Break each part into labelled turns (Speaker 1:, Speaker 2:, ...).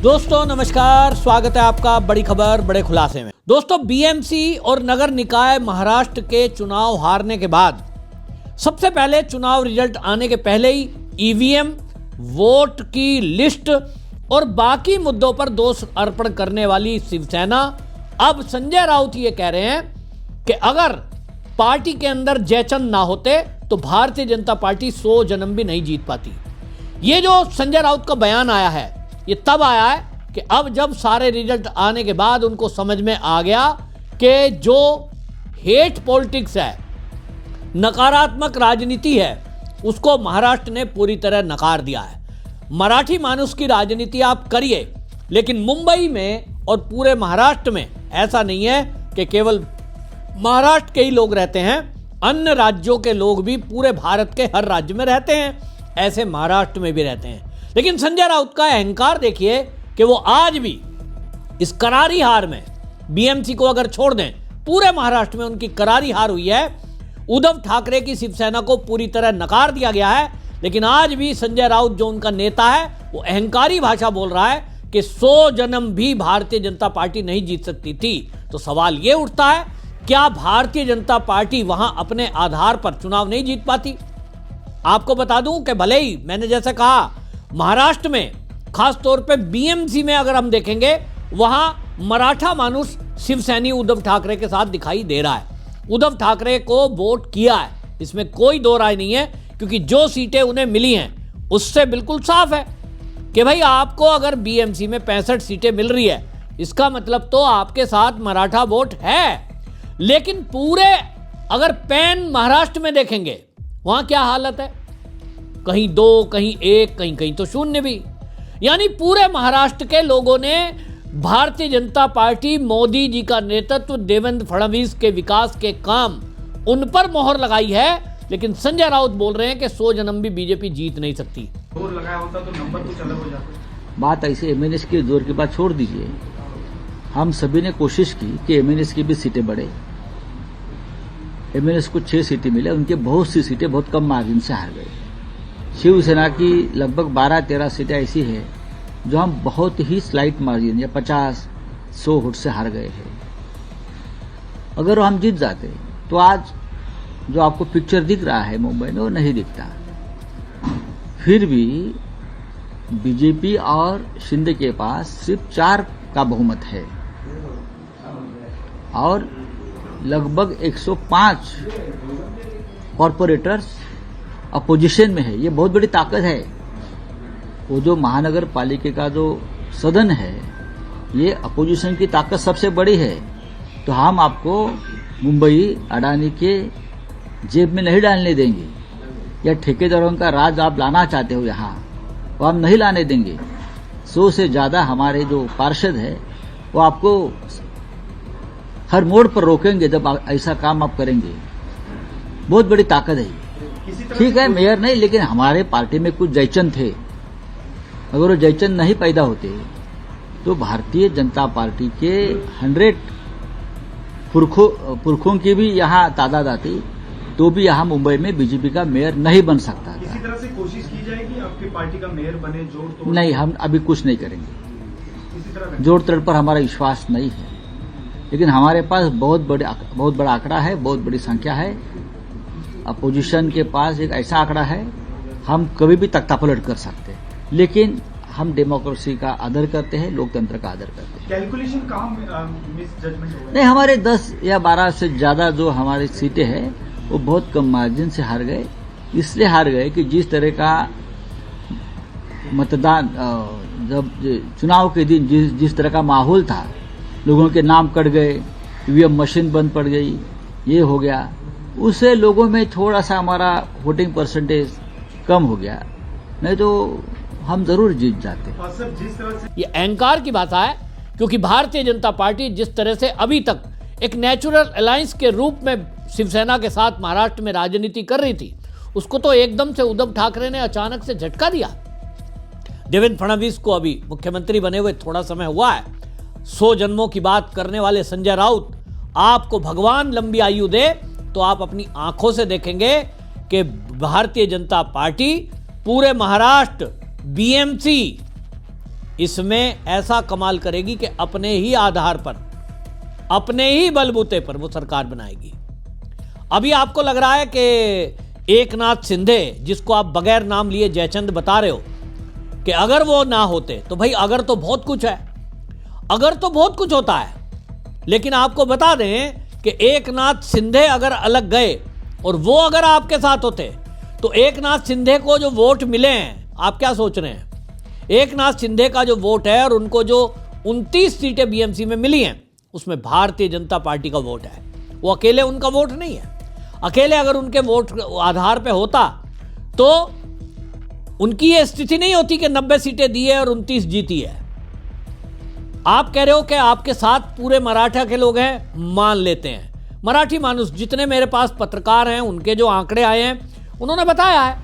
Speaker 1: दोस्तों नमस्कार, स्वागत है आपका बड़ी खबर बड़े खुलासे में। दोस्तों, बीएमसी और नगर निकाय महाराष्ट्र के चुनाव हारने के बाद सबसे पहले चुनाव रिजल्ट आने के पहले ही ईवीएम, वोट की लिस्ट और बाकी मुद्दों पर दोष अर्पण करने वाली शिवसेना अब संजय राउत ये कह रहे हैं कि अगर पार्टी के अंदर जयचंद ना होते तो भारतीय जनता पार्टी 100 जन्म भी नहीं जीत पाती। ये जो संजय राउत का बयान आया है, ये तब आया है कि अब जब सारे रिजल्ट आने के बाद उनको समझ में आ गया कि जो हेट पॉलिटिक्स है, नकारात्मक राजनीति है, उसको महाराष्ट्र ने पूरी तरह नकार दिया है। मराठी मानुष की राजनीति आप करिए, लेकिन मुंबई में और पूरे महाराष्ट्र में ऐसा नहीं है कि केवल महाराष्ट्र के ही लोग रहते हैं, अन्य राज्यों के लोग भी पूरे भारत के हर राज्य में रहते हैं, ऐसे महाराष्ट्र में भी रहते हैं। लेकिन संजय राउत का अहंकार देखिए कि वो आज भी इस करारी हार में, बीएमसी को अगर छोड़ दें, पूरे महाराष्ट्र में उनकी करारी हार हुई है। उद्धव ठाकरे की शिवसेना को पूरी तरह नकार दिया गया है, लेकिन आज भी संजय राउत जो उनका नेता है, वो अहंकारी भाषा बोल रहा है कि 100 जन्म भी भारतीय जनता पार्टी नहीं जीत सकती थी। तो सवाल ये उठता है, क्या भारतीय जनता पार्टी वहां अपने आधार पर चुनाव नहीं जीत पाती? आपको बता दूं कि भले ही मैंने जैसे कहा, महाराष्ट्र में खास तौर पे बीएमसी में अगर हम देखेंगे, वहां मराठा मानुष शिवसैनी उद्धव ठाकरे के साथ दिखाई दे रहा है। उद्धव ठाकरे को वोट किया है, इसमें कोई दो राय नहीं है, क्योंकि जो सीटें उन्हें मिली हैं उससे बिल्कुल साफ है कि भाई आपको अगर बीएमसी में 65 सीटें मिल रही है, इसका मतलब तो आपके साथ मराठा वोट है। लेकिन पूरे अगर पैन महाराष्ट्र में देखेंगे, वहां क्या हालत है? कहीं 2, कहीं 1, कहीं कहीं तो 0 भी। यानी पूरे महाराष्ट्र के लोगों ने भारतीय जनता पार्टी, मोदी जी का नेतृत्व, देवेंद्र फडणवीस के विकास के काम, उन पर मोहर लगाई है। लेकिन संजय राउत बोल रहे हैं कि 100 जन्म भी बीजेपी जीत नहीं सकती।
Speaker 2: जोर लगाया होता तो नंबर कुछ अलग हो जाता।
Speaker 3: बात ऐसे एमएनएस के जोर की बात छोड़ दीजिए। हम सभी ने कोशिश की कि एमएनएस की भी सीटें बढ़े। एमएनएस को 6 सीटें मिले, उनके बहुत सी सीटें बहुत कम मार्जिन से हार गए। शिवसेना की लगभग 12-13 सीटें ऐसी है जो हम बहुत ही स्लाइट मार्जिन या 50-100 वोट से हार गए हैं। अगर हम जीत जाते तो आज जो आपको पिक्चर दिख रहा है मुंबई में, वो नहीं दिखता। फिर भी बीजेपी और शिंदे के पास सिर्फ 4 का बहुमत है और लगभग 105 कॉरपोरेटर्स अपोजिशन में है। ये बहुत बड़ी ताकत है। वो जो महानगर पालिका का जो सदन है, ये अपोजिशन की ताकत सबसे बड़ी है। तो हम आपको मुंबई अडानी के जेब में नहीं डालने देंगे, या ठेकेदारों का राज आप लाना चाहते हो यहाँ, वो हम नहीं लाने देंगे। 100 से ज्यादा हमारे जो पार्षद है, वो आपको हर मोड़ पर रोकेंगे जब ऐसा काम आप करेंगे। बहुत बड़ी ताकत है। ठीक है, मेयर नहीं, लेकिन हमारे पार्टी में कुछ जयचंद थे। अगर वो जयचंद नहीं पैदा होते तो भारतीय जनता पार्टी के 100 पुरखों की भी यहाँ तादाद आती, तो भी यहाँ मुंबई में बीजेपी का मेयर नहीं बन सकता था।
Speaker 2: किसी तरह से कोशिश की जाएगी आपकी पार्टी का मेयर बने, जोड़ तोड़?
Speaker 3: नहीं, हम अभी कुछ नहीं करेंगे।
Speaker 2: किसी तरह
Speaker 3: जोड़ तोड़ पर हमारा विश्वास नहीं है। लेकिन हमारे पास बहुत बड़ा आंकड़ा है, बहुत बड़ी संख्या है। अपोजिशन के पास एक ऐसा आंकड़ा है, हम कभी भी तख्तापलट कर सकते हैं। लेकिन हम डेमोक्रेसी का आदर करते हैं, लोकतंत्र का आदर करते हैं।
Speaker 2: कैलकुलेशन कहाँ मिस जजमेंट होगा?
Speaker 3: नहीं, हमारे 10 या 12 से ज्यादा जो हमारी सीटें हैं, वो बहुत कम मार्जिन से हार गए। इसलिए हार गए कि जिस तरह का मतदान, जब चुनाव के दिन जिस तरह का माहौल था, लोगों के नाम कट गए, ईवीएम मशीन बंद पड़ गई, ये हो गया, उससे लोगों में थोड़ा सा हमारा वोटिंग परसेंटेज कम हो गया। नहीं तो हम जरूर जीत जाते।
Speaker 2: जिस तरह से
Speaker 1: ये अहंकार की बात है, क्योंकि भारतीय जनता पार्टी जिस तरह से अभी तक एक नेचुरल अलायंस के रूप में शिवसेना के साथ महाराष्ट्र में राजनीति कर रही थी, उसको तो एकदम से उद्धव ठाकरे ने अचानक से झटका दिया। देवेंद्र फडणवीस को अभी मुख्यमंत्री बने हुए थोड़ा समय हुआ है। 100 जन्मों की बात करने वाले संजय राउत, आपको भगवान लंबी आयु दे, तो आप अपनी आंखों से देखेंगे कि भारतीय जनता पार्टी पूरे महाराष्ट्र, बीएमसी, इसमें ऐसा कमाल करेगी कि अपने ही आधार पर, अपने ही बलबूते पर वो सरकार बनाएगी। अभी आपको लग रहा है कि एकनाथ शिंदे, जिसको आप बगैर नाम लिए जयचंद बता रहे हो, कि अगर वो ना होते तो भाई अगर तो बहुत कुछ है, अगर तो बहुत कुछ होता है। लेकिन आपको बता दें कि एकनाथ शिंदे अगर अलग गए और वो अगर आपके साथ होते तो एकनाथ शिंदे को जो वोट मिले हैं, आप क्या सोच रहे हैं? एकनाथ शिंदे का जो वोट है और उनको जो 29 सीटें बीएमसी में मिली हैं, उसमें भारतीय जनता पार्टी का वोट है। वो अकेले उनका वोट नहीं है। अकेले अगर उनके वोट आधार पे होता तो उनकी ये स्थिति नहीं होती कि 90 सीटें दी है और 29 जीती है। आप कह रहे हो कि आपके साथ पूरे मराठा के लोग हैं, मान लेते हैं। मराठी मानुस, जितने मेरे पास पत्रकार हैं, उनके जो आंकड़े आए हैं, उन्होंने बताया है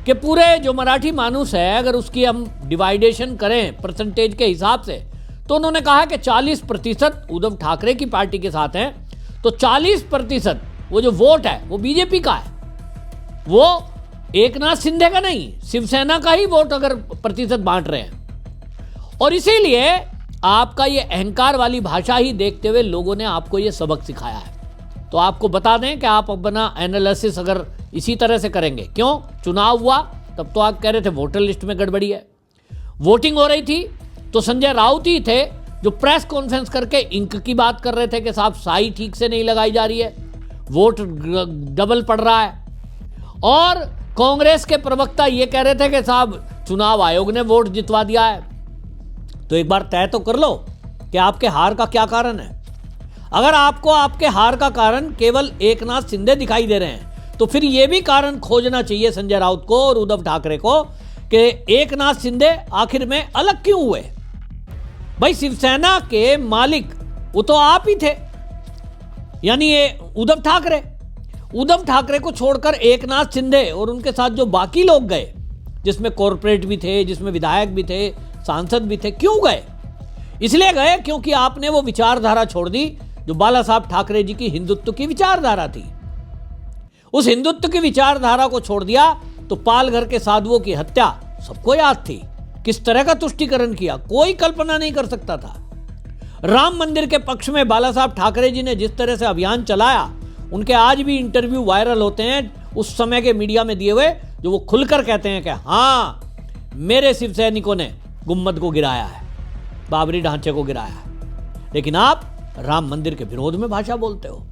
Speaker 1: कि पूरे जो मराठी मानुस है, अगर उसकी हम डिवाइडेशन करें परसेंटेज के हिसाब से, तो उन्होंने कहा कि 40% उद्धव ठाकरे की पार्टी के साथ हैं, तो 40% वो जो वोट है वो बीजेपी का है, वो एकनाथ शिंदे का नहीं, शिवसेना का ही वोट अगर प्रतिशत बांट रहे हैं। और इसीलिए आपका ये अहंकार वाली भाषा ही देखते हुए लोगों ने आपको ये सबक सिखाया है। तो आपको बता दें कि आप अपना एनालिसिस अगर इसी तरह से करेंगे, क्यों चुनाव हुआ तब तो आप कह रहे थे वोटर लिस्ट में गड़बड़ी है, वोटिंग हो रही थी तो संजय राउत ही थे जो प्रेस कॉन्फ्रेंस करके इंक की बात कर रहे थे कि साहब साई ठीक से नहीं लगाई जा रही है, वोट डबल पड़ रहा है। और कांग्रेस के प्रवक्ता ये कह रहे थे कि साहब चुनाव आयोग ने वोट जितवा दिया है। तो एक बार तय तो कर लो कि आपके हार का क्या कारण है। अगर आपको आपके हार का कारण केवल एकनाथ शिंदे दिखाई दे रहे हैं तो फिर यह भी कारण खोजना चाहिए संजय राउत को और उद्धव ठाकरे को कि एकनाथ शिंदे आखिर में अलग क्यों हुए। भाई शिवसेना के मालिक वो तो आप ही थे, यानी ये उद्धव ठाकरे को छोड़कर एकनाथ शिंदे और उनके साथ जो बाकी लोग गए, जिसमें कॉर्पोरेट भी थे, जिसमें विधायक भी थे, सांसद भी थे, क्यों गए? इसलिए गए क्योंकि आपने वो विचारधारा छोड़ दी जो बाला साहब ठाकरे जी की हिंदुत्व की विचारधारा थी। उस हिंदुत्व की विचारधारा को छोड़ दिया तो पालघर के साधुओं की हत्या सबको याद थी, किस तरह का तुष्टीकरण किया, कोई कल्पना नहीं कर सकता था। राम मंदिर के पक्ष में बाला साहब ठाकरे जी ने जिस तरह से अभियान चलाया, उनके आज भी इंटरव्यू वायरल होते हैं उस समय के मीडिया में दिए हुए, जो वो खुलकर कहते हैं कि हाँ मेरे शिव सैनिकों ने गुम्मद को गिराया है, बाबरी ढांचे को गिराया है। लेकिन आप राम मंदिर के विरोध में भाषा बोलते हो।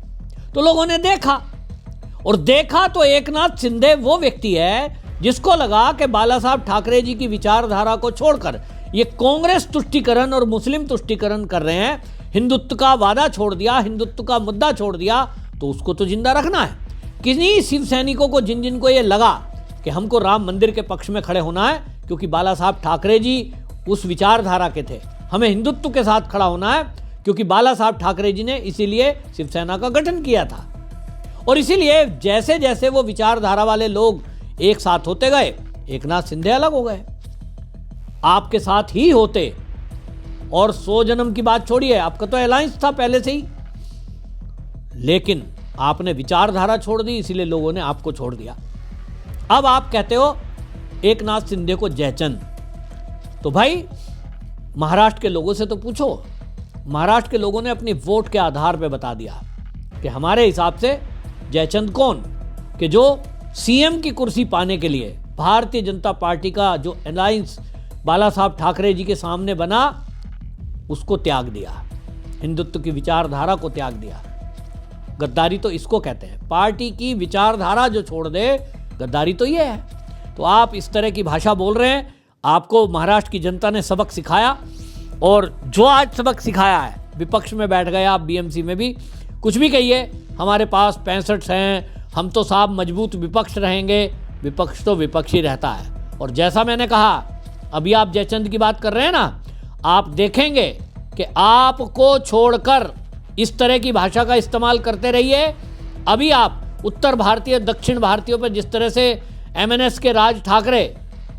Speaker 1: तो लोगों ने देखा तो एकनाथ शिंदे वो व्यक्ति है जिसको लगा कि बाला साहब ठाकरे जी की विचारधारा को छोड़कर ये कांग्रेस तुष्टीकरण और मुस्लिम तुष्टीकरण कर रहे हैं, हिंदुत्व का वादा छोड़ दिया, हिंदुत्व का मुद्दा छोड़ दिया, तो उसको तो जिंदा रखना है। किन्हीं शिव सैनिकों को जिनको ये लगा कि हमको राम मंदिर के पक्ष में खड़े होना है क्योंकि बाला साहब ठाकरे जी उस विचारधारा के थे, हमें हिंदुत्व के साथ खड़ा होना है क्योंकि बाला साहब ठाकरे जी ने इसीलिए शिवसेना का गठन किया था। और इसीलिए जैसे जैसे वो विचारधारा वाले लोग एक साथ होते गए, एकनाथ शिंदे अलग हो गए। आपके साथ ही होते और 100 जन्म की बात छोड़िए, आपका तो अलायंस था पहले से ही, लेकिन आपने विचारधारा छोड़ दी, इसीलिए लोगों ने आपको छोड़ दिया। अब आप कहते हो एकनाथ शिंदे को जयचंद। तो भाई महाराष्ट्र के लोगों से तो पूछो, महाराष्ट्र के लोगों ने अपनी वोट के आधार पर बता दिया कि हमारे हिसाब से जयचंद कौन, कि जो सीएम की कुर्सी पाने के लिए भारतीय जनता पार्टी का जो अलायंस बाला साहब ठाकरे जी के सामने बना, उसको त्याग दिया, हिंदुत्व की विचारधारा को त्याग दिया। गद्दारी तो इसको कहते हैं, पार्टी की विचारधारा जो छोड़ दे, गद्दारी तो ये है। तो आप इस तरह की भाषा बोल रहे हैं, आपको महाराष्ट्र की जनता ने सबक सिखाया, और जो आज सबक सिखाया है, विपक्ष में बैठ गए आप, बीएमसी में भी कुछ भी कहिए, हमारे पास 65 हैं, हम तो साहब मजबूत विपक्ष रहेंगे। विपक्ष तो विपक्ष ही रहता है। और जैसा मैंने कहा, अभी आप जयचंद की बात कर रहे हैं ना, आप देखेंगे कि आपको छोड़कर इस तरह की भाषा का इस्तेमाल करते रहिए। अभी आप उत्तर भारतीय दक्षिण भारतीयों पर जिस तरह से एमएनएस के राज ठाकरे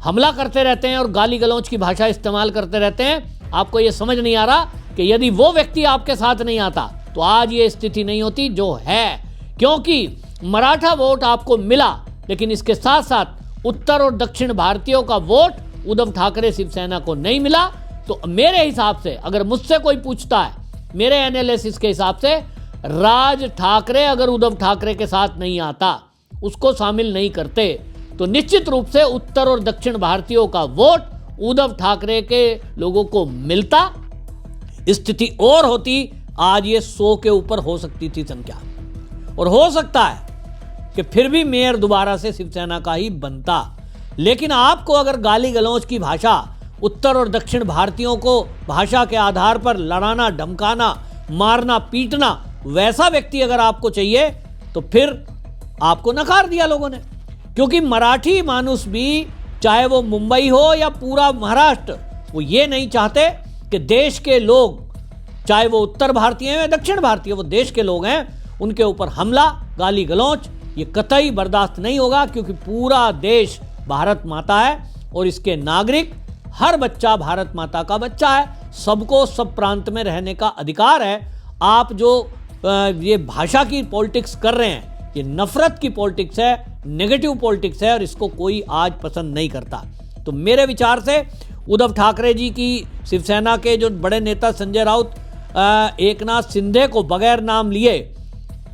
Speaker 1: हमला करते रहते हैं और गाली गलौज की भाषा इस्तेमाल करते रहते हैं, आपको ये समझ नहीं आ रहा कि यदि वो व्यक्ति आपके साथ नहीं आता तो आज ये स्थिति नहीं होती जो है। क्योंकि मराठा वोट आपको मिला, लेकिन इसके साथ साथ उत्तर और दक्षिण भारतीयों का वोट उद्धव ठाकरे शिवसेना को नहीं मिला, तो मेरे हिसाब से अगर मुझसे कोई पूछता है, मेरे एनालिसिस के हिसाब से राज ठाकरे अगर उद्धव ठाकरे के साथ नहीं आता, उसको शामिल नहीं करते, तो निश्चित रूप से उत्तर और दक्षिण भारतीयों का वोट उद्धव ठाकरे के लोगों को मिलता। स्थिति और होती, आज ये 100 के ऊपर हो सकती थी संख्या, और हो सकता है कि फिर भी मेयर दोबारा से शिवसेना का ही बनता। लेकिन आपको अगर गाली गलौज की भाषा उत्तर और दक्षिण भारतीयों को भाषा के आधार पर लड़ाना, धमकाना, मारना, पीटना, वैसा व्यक्ति अगर आपको चाहिए तो फिर आपको नकार दिया लोगों ने। क्योंकि मराठी मानुस भी, चाहे वो मुंबई हो या पूरा महाराष्ट्र, वो ये नहीं चाहते कि देश के लोग, चाहे वो उत्तर भारतीय हैं या दक्षिण भारतीय, वो देश के लोग हैं, उनके ऊपर हमला, गाली गलौज, ये कतई बर्दाश्त नहीं होगा। क्योंकि पूरा देश भारत माता है और इसके नागरिक, हर बच्चा भारत माता का बच्चा है, सबको सब प्रांत में रहने का अधिकार है। आप जो ये भाषा की पॉलिटिक्स कर रहे हैं, ये नफरत की पॉलिटिक्स है, नेगेटिव पॉलिटिक्स है, और इसको कोई आज पसंद नहीं करता। तो मेरे विचार से उद्धव ठाकरे जी की शिवसेना के जो बड़े नेता संजय राउत एकनाथ शिंदे को बगैर नाम लिए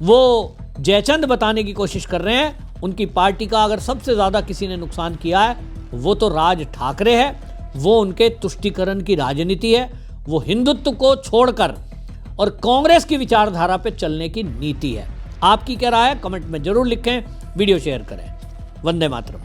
Speaker 1: वो जयचंद बताने की कोशिश कर रहे हैं। उनकी पार्टी का अगर सबसे ज़्यादा किसी ने नुकसान किया है वो तो राज ठाकरे है। वो उनके तुष्टीकरण की राजनीति है, वो हिंदुत्व को छोड़कर और कांग्रेस की विचारधारा पे चलने की नीति है। आपकी क्या राय है? कमेंट में जरूर लिखें, वीडियो शेयर करें। वंदे मातरम।